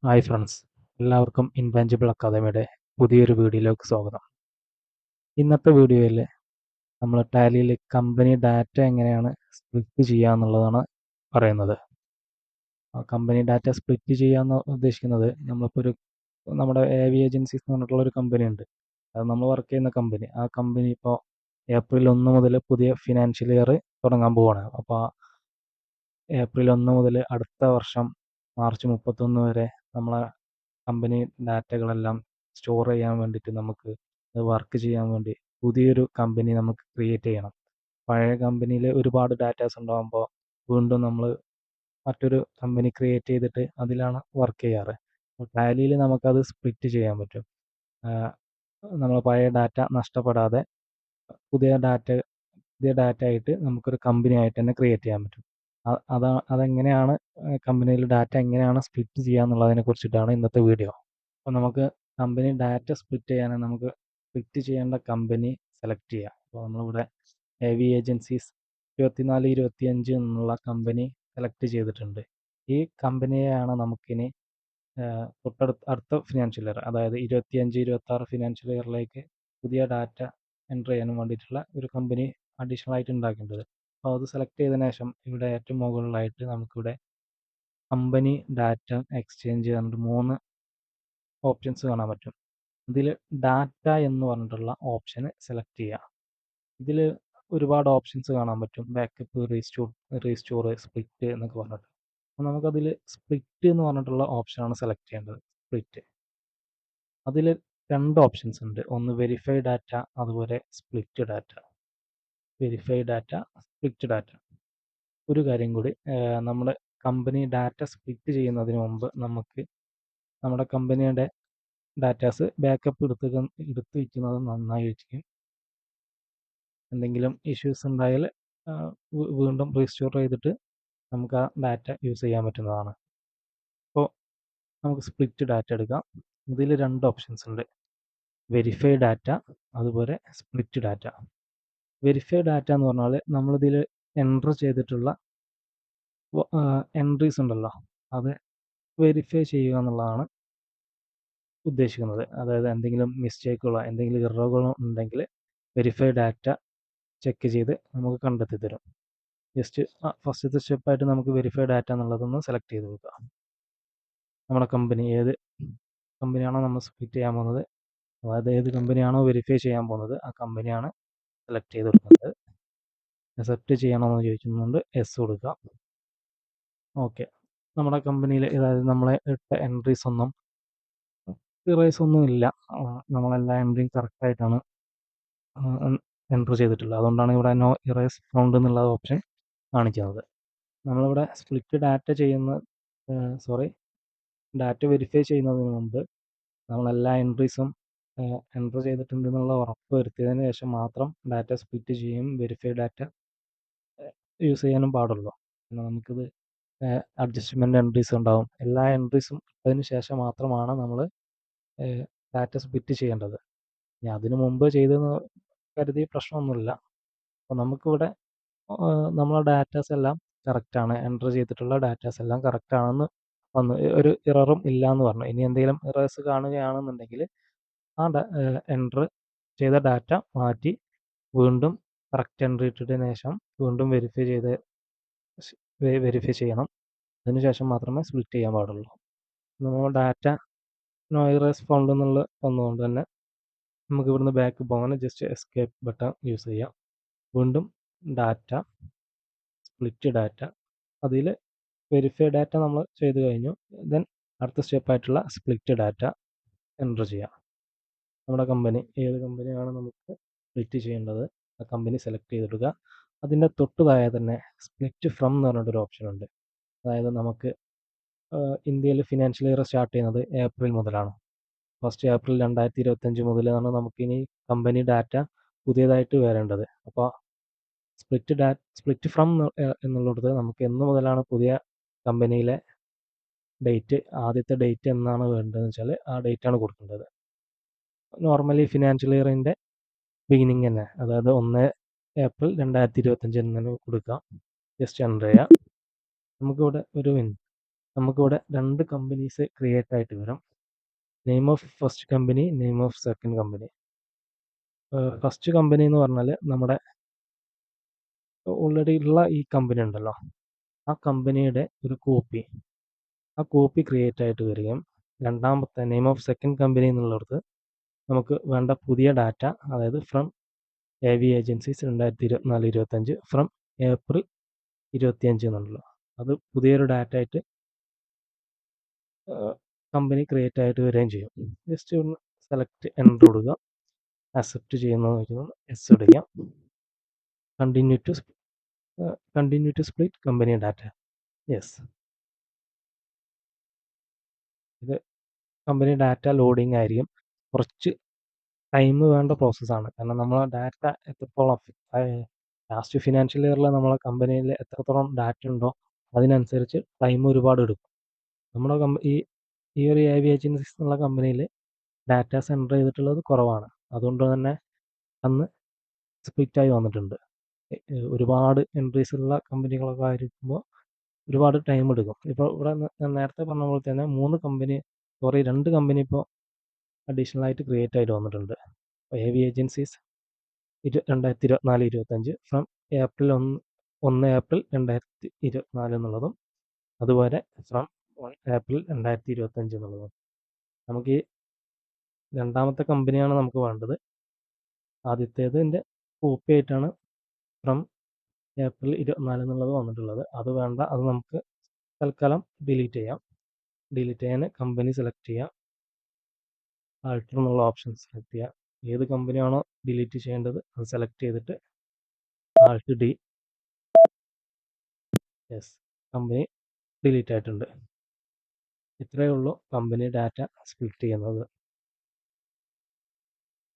Hi friends, എല്ലാവർക്കും ഇൻവാഞ്ചിബിൾ അക്കാദമിയുടെ പുതിയൊരു വീഡിയോയിലേക്ക് സ്വാഗതം. ഇന്നത്തെ വീഡിയോയിൽ നമ്മൾ ടാലിയിൽ കമ്പനി ഡാറ്റ എങ്ങനെയാണ് സ്പ്ലിറ്റ് ചെയ്യുക എന്നുള്ളതാണ് പറയുന്നത്. കമ്പനി ഡാറ്റ സ്പ്ലിറ്റ് ചെയ്യാന്ന് ഉദ്ദേശിക്കുന്നത് നമ്മളിപ്പോൾ നമ്മുടെ AV ഏജൻസീസ് എന്ന് പറഞ്ഞിട്ടുള്ള ഒരു കമ്പനി ഉണ്ട്. അത് നമ്മൾ വർക്ക് ചെയ്യുന്ന കമ്പനി. ആ കമ്പനി ഇപ്പോൾ ഏപ്രിൽ 1 മുതൽ പുതിയ ഫിനാൻഷ്യൽ ഇയർ തുടങ്ങാൻ പോവുകയാണ്. അപ്പോൾ ഏപ്രിൽ 1 മുതൽ അടുത്ത വർഷം മാർച്ച് 31 വരെ നമ്മളെ കമ്പനി ഡാറ്റകളെല്ലാം സ്റ്റോർ ചെയ്യാൻ വേണ്ടിയിട്ട് നമുക്ക് വർക്ക് ചെയ്യാൻ വേണ്ടി പുതിയൊരു കമ്പനി നമുക്ക് ക്രിയേറ്റ് ചെയ്യണം. പഴയ കമ്പനിയിൽ ഒരുപാട് ഡാറ്റാസ് ഉണ്ടാകുമ്പോൾ വീണ്ടും നമ്മൾ മറ്റൊരു കമ്പനി ക്രിയേറ്റ് ചെയ്തിട്ട് അതിലാണ് വർക്ക് ചെയ്യാറ്. ടാലിയിൽ നമുക്കത് സ്പ്ലിറ്റ് ചെയ്യാൻ പറ്റും. നമ്മൾ പഴയ ഡാറ്റ നഷ്ടപ്പെടാതെ പുതിയ ഡാറ്റ ആയിട്ട് നമുക്കൊരു കമ്പനി ആയിട്ട് തന്നെ ക്രിയേറ്റ് ചെയ്യാൻ പറ്റും. അതെങ്ങനെയാണ് കമ്പനിയിൽ ഡാറ്റ എങ്ങനെയാണ് സ്പ്ലിറ്റ് ചെയ്യുക എന്നുള്ളതിനെ കുറിച്ചിട്ടാണ് ഇന്നത്തെ വീഡിയോ. അപ്പോൾ നമുക്ക് കമ്പനി ഡാറ്റ സ്പ്ലിറ്റ് ചെയ്യാനാണ് നമുക്ക് സ്പ്ലിറ്റ് ചെയ്യേണ്ട കമ്പനി സെലക്ട് ചെയ്യുക. അപ്പോൾ നമ്മളിവിടെ AV ഏജൻസീസ് 24-25 എന്നുള്ള കമ്പനി സെലക്ട് ചെയ്തിട്ടുണ്ട്. ഈ കമ്പനിയെയാണ് നമുക്കിനി അടുത്ത ഫിനാൻഷ്യൽ ഇയർ, അതായത് 25-26 ഫിനാൻഷ്യൽ ഇയറിലേക്ക് പുതിയ ഡാറ്റ എൻ്റർ ചെയ്യാനും വേണ്ടിയിട്ടുള്ള ഒരു കമ്പനി അഡീഷണൽ ആയിട്ട് ഉണ്ടാക്കേണ്ടത്. അപ്പോൾ അത് സെലക്ട് ചെയ്തതിനു ശേഷം ഇവിടെ ഏറ്റവും മുകളിലായിട്ട് നമുക്കിവിടെ കമ്പനി ഡാറ്റ എക്സ്ചേഞ്ച് പറഞ്ഞിട്ട് 3 ഓപ്ഷൻസ് കാണാൻ പറ്റും. ഇതിൽ ഡാറ്റ എന്ന് പറഞ്ഞിട്ടുള്ള ഓപ്ഷൻ സെലക്ട് ചെയ്യുക. ഇതിൽ ഒരുപാട് ഓപ്ഷൻസ് കാണാൻ പറ്റും. ബാക്കപ്പ്, റീസ്റ്റോർ, സ്പ്ലിറ്റ് എന്നൊക്കെ പറഞ്ഞിട്ട്. അപ്പോൾ നമുക്കതിൽ സ്പ്ലിറ്റ് എന്ന് പറഞ്ഞിട്ടുള്ള ഓപ്ഷനാണ് സെലക്ട് ചെയ്യേണ്ടത്. സ്പ്ലിറ്റ്. അതിൽ 2 ഓപ്ഷൻസ് ഉണ്ട്. ഒന്ന് വെരിഫൈ ഡാറ്റ, അതുപോലെ split data. Verify data, split data. ഒരു കാര്യം കൂടി, നമ്മുടെ കമ്പനി ഡാറ്റ സ്പ്ലിറ്റ് ചെയ്യുന്നതിന് മുമ്പ് നമുക്ക് നമ്മുടെ കമ്പനിയുടെ ഡാറ്റാസ് ബാക്കപ്പ് എടുത്ത് വയ്ക്കുന്നത് നന്നായിരിക്കും. എന്തെങ്കിലും ഇഷ്യൂസ് ഉണ്ടായാൽ വീണ്ടും റീസ്റ്റോർ ചെയ്തിട്ട് നമുക്ക് ആ ഡാറ്റ യൂസ് ചെയ്യാൻ പറ്റുന്നതാണ്. അപ്പോൾ നമുക്ക് സ്പ്ലിറ്റ് ഡാറ്റ എടുക്കാം. ഇതിൽ 2 ഓപ്ഷൻസ് ഉണ്ട്. വെരിഫൈ ഡാറ്റ, അതുപോലെ സ്പ്ലിറ്റ് ഡാറ്റ. വെരിഫൈ ഡാറ്റ എന്ന് പറഞ്ഞാൽ നമ്മളിതിൽ എൻ്റർ ചെയ്തിട്ടുള്ള എൻട്രീസ് ഉണ്ടല്ലോ, അത് വെരിഫൈ ചെയ്യുക എന്നുള്ളതാണ് ഉദ്ദേശിക്കുന്നത്. അതായത് എന്തെങ്കിലും മിസ്റ്റേക്കുകളോ എന്തെങ്കിലും എററുകളോ ഉണ്ടെങ്കിൽ വെരിഫൈ ഡാറ്റ ചെക്ക് ചെയ്ത് നമുക്ക് കണ്ടെത്തി തരും. ജസ്റ്റ് ഫസ്റ്റത്തെ സ്റ്റെപ്പായിട്ട് നമുക്ക് വെരിഫൈ ഡാറ്റ എന്നുള്ളതൊന്ന് സെലക്ട് ചെയ്ത് കൊടുക്കുക. നമ്മുടെ കമ്പനി ഏത് കമ്പനിയാണോ നമ്മൾ സ്പ്ലിറ്റ് ചെയ്യാൻ പോകുന്നത്, അതായത് ഏത് കമ്പനിയാണോ വെരിഫൈ ചെയ്യാൻ പോകുന്നത്, ആ കമ്പനിയാണ് സെലക്ട് ചെയ്ത് കൊടുക്കുന്നത്. അക്സെപ്റ്റ് ചെയ്യണമെന്ന് ചോദിക്കുന്നുണ്ട്, യെസ് കൊടുക്കുക. ഓക്കെ. നമ്മുടെ കമ്പനിയിൽ അതായത് നമ്മളെ ഇട്ട എൻട്രീസ് ഒന്നും ഇറേസ് ഒന്നും ഇല്ല. നമ്മളെല്ലാ എൻട്രിയും കറക്റ്റായിട്ടാണ് എൻ്റർ ചെയ്തിട്ടുള്ളത്. അതുകൊണ്ടാണ് ഇവിടെ നോ ഇറേസ് ഫൗണ്ട് എന്നുള്ള ഓപ്ഷൻ കാണിക്കുന്നത്. നമ്മളിവിടെ സ്പ്ലിറ്റ് ഡാറ്റ വെരിഫൈ ചെയ്യുന്നതിന് മുമ്പ് നമ്മളെല്ലാ എൻട്രീസും എൻ്റർ ചെയ്തിട്ടുണ്ടെന്നുള്ള ഉറപ്പ് വരുത്തിയതിന് ശേഷം മാത്രം ഡാറ്റ സ്പ്ലിറ്റ് ചെയ്യും വെരിഫൈ ഡാറ്റ യൂസ് ചെയ്യാനും പാടുള്ളൂ. പിന്നെ നമുക്കിത് അഡ്ജസ്റ്റ്മെൻറ്റ് എൻട്രീസ് ഉണ്ടാവും. എല്ലാ എൻട്രീസും ഇട്ടതിന് ശേഷം മാത്രമാണ് നമ്മൾ ഡാറ്റ സ്പ്ലിറ്റ് ചെയ്യേണ്ടത്. ഇനി അതിനു മുമ്പ് ചെയ്തെന്ന് കരുതി പ്രശ്നമൊന്നുമില്ല. അപ്പോൾ നമുക്കിവിടെ നമ്മളെ ഡാറ്റാസ് എല്ലാം കറക്റ്റാണ്, എൻ്റർ ചെയ്തിട്ടുള്ള ഡാറ്റാസ് എല്ലാം കറക്റ്റാണെന്ന് വന്നു, ഒരു ഇററും ഇല്ല എന്ന് പറഞ്ഞു. ഇനി എന്തെങ്കിലും ഇറേഴ്സ് കാണുകയാണെന്നുണ്ടെങ്കിൽ ആ എൻ്റർ ചെയ്ത ഡാറ്റ മാറ്റി വീണ്ടും കറക്റ്റ് എൻട്രി ഇട്ടതിന് ശേഷം വീണ്ടും വെരിഫൈ ചെയ്യണം. അതിനുശേഷം മാത്രമേ സ്പ്ലിറ്റ് ചെയ്യാൻ പാടുള്ളൂ. നമ്മൾ ഡാറ്റ നോ ഇറേസ് ഫൗണ്ട് എന്നുള്ള വന്നുകൊണ്ട് തന്നെ നമുക്ക് ഇവിടുന്ന് ബാക്ക് പോകാൻ ജസ്റ്റ് എസ്കേപ്പ് ബട്ടൺ യൂസ് ചെയ്യാം. വീണ്ടും ഡാറ്റ, സ്പ്ലിറ്റ് ഡാറ്റ, അതിൽ വെരിഫൈ ഡാറ്റ നമ്മൾ ചെയ്ത് കഴിഞ്ഞു. ദെൻ അടുത്ത സ്റ്റെപ്പായിട്ടുള്ള സ്പ്ലിറ്റ് ഡാറ്റ എൻ്റർ ചെയ്യാം. നമ്മുടെ കമ്പനി ഏത് കമ്പനിയാണ് നമുക്ക് സ്പ്ലിറ്റ് ചെയ്യേണ്ടത്, ആ കമ്പനി സെലക്ട് ചെയ്തിടുക. അതിൻ്റെ തൊട്ട് താഴെ തന്നെ സ്പ്ലിറ്റ് ഫ്രം എന്ന് പറഞ്ഞിട്ടൊരു ഓപ്ഷൻ ഉണ്ട്. അതായത് നമുക്ക് ഇന്ത്യയിൽ ഫിനാൻഷ്യൽ ഇയർ സ്റ്റാർട്ട് ചെയ്യുന്നത് ഏപ്രിൽ മുതലാണ്. 1 ഏപ്രിൽ 2025 മുതലാണ് നമുക്കിനി കമ്പനി ഡാറ്റ പുതിയതായിട്ട് വരേണ്ടത്. അപ്പോൾ സ്പ്ലിറ്റ് ഫ്രം എന്നുള്ളിടത്ത് നമുക്ക് എന്ന് മുതലാണ് പുതിയ കമ്പനിയിലെ ആദ്യത്തെ ഡേറ്റ് എന്നാണ് വേണ്ടതെന്ന് വെച്ചാൽ ആ ഡേറ്റാണ് കൊടുക്കേണ്ടത്. നോർമലി ഫിനാൻഷ്യൽ ഇയറിൻ്റെ ബിഗിനിങ് തന്നെ, അതായത് 1 ഏപ്രിൽ 2025 എന്ന് കൊടുക്കാം. ജസ്റ്റ് എൻ്റർ ചെയ്യാം. നമുക്കിവിടെ നമുക്കിവിടെ 2 കമ്പനീസ് ക്രിയേറ്റ് ആയിട്ട് വരും. Name of first company, name of second company. First company എന്ന് പറഞ്ഞാൽ നമ്മുടെ ഓൾറെഡി ഉള്ള ഈ കമ്പനി ഉണ്ടല്ലോ, ആ കമ്പനിയുടെ ഒരു കോപ്പി, ആ കോപ്പി ക്രിയേറ്റ് ആയിട്ട് വരികയും രണ്ടാമത്തെ നെയിം ഓഫ് സെക്കൻഡ് കമ്പനി എന്നുള്ളിടത്ത് നമുക്ക് വേണ്ട പുതിയ ഡാറ്റ, അതായത് from AV agencies 2024-25 from April 25 എന്നുള്ളൂ, അത് പുതിയൊരു ഡാറ്റ ആയിട്ട് കമ്പനി ക്രിയേറ്റ് ആയിട്ട് വരികയും ചെയ്യും. ജസ്റ്റ് ഒന്ന് സെലക്ട് എൻ്റർ കൊടുക്കുക, അക്സെപ്റ്റ് ചെയ്യുന്നത് നോക്കുന്നത് എസ് ഇടുക, continue to split company data, yes. ഇത് കമ്പനി ഡാറ്റ ലോഡിങ് ആയിരിക്കും, കുറച്ച് ടൈം വേണ്ട പ്രോസസ്സാണ്. കാരണം നമ്മളെ ഡാറ്റ എത്രത്തോളം ലാസ്റ്റ് ഫിനാൻഷ്യൽ ഇയറിൽ നമ്മളെ കമ്പനിയിൽ എത്രത്തോളം ഡാറ്റ ഉണ്ടോ അതിനനുസരിച്ച് ടൈം ഒരുപാട് എടുക്കും. നമ്മുടെ ഈ ഒരു AV ഏജൻസീസ് എന്നുള്ള കമ്പനിയിൽ ഡാറ്റ സെൻറ്റർ ചെയ്തിട്ടുള്ളത് കുറവാണ്. അതുകൊണ്ട് തന്നെ അന്ന് സ്പ്ലിറ്റായി വന്നിട്ടുണ്ട്. ഒരുപാട് എൻട്രീസ് ഉള്ള കമ്പനികളൊക്കെ ആയിരിക്കുമ്പോൾ ഒരുപാട് ടൈം എടുക്കും. ഇപ്പോൾ ഇവിടെ ഞാൻ നേരത്തെ പറഞ്ഞ പോലെ തന്നെ 2 കമ്പനി ഇപ്പോൾ അഡീഷണൽ ആയിട്ട് ക്രിയേറ്റ് ആയിട്ട് വന്നിട്ടുണ്ട്. AV agencies 2024-25 from April 1 April 2024 എന്നുള്ളതും, അതുപോലെ ഫ്രം 1 ഏപ്രിൽ 2025 എന്നുള്ളതും. നമുക്ക് ഈ രണ്ടാമത്തെ കമ്പനിയാണ് നമുക്ക് വേണ്ടത്. ആദ്യത്തേതിൻ്റെ കോപ്പി ആയിട്ടാണ് ഫ്രം ഏപ്രിൽ 24 എന്നുള്ളത് വന്നിട്ടുള്ളത്. അത് വേണ്ട, അത് നമുക്ക് തൽക്കാലം ഡിലീറ്റ് ചെയ്യാം. ഡിലീറ്റ് ചെയ്യാൻ കമ്പനി സെലക്ട് ചെയ്യുക, ആൾട്ടർ എന്നുള്ള ഓപ്ഷൻ സെലക്ട് ചെയ്യുക. ഏത് കമ്പനിയാണോ ഡിലീറ്റ് ചെയ്യേണ്ടത് അത് സെലക്ട് ചെയ്തിട്ട് Alt D, yes, company delete ആയിട്ടുണ്ട്. ഇത്രയേ ഉള്ളൂ കമ്പനി ഡാറ്റ സ്പ്ലിറ്റ് ചെയ്യുന്നത്.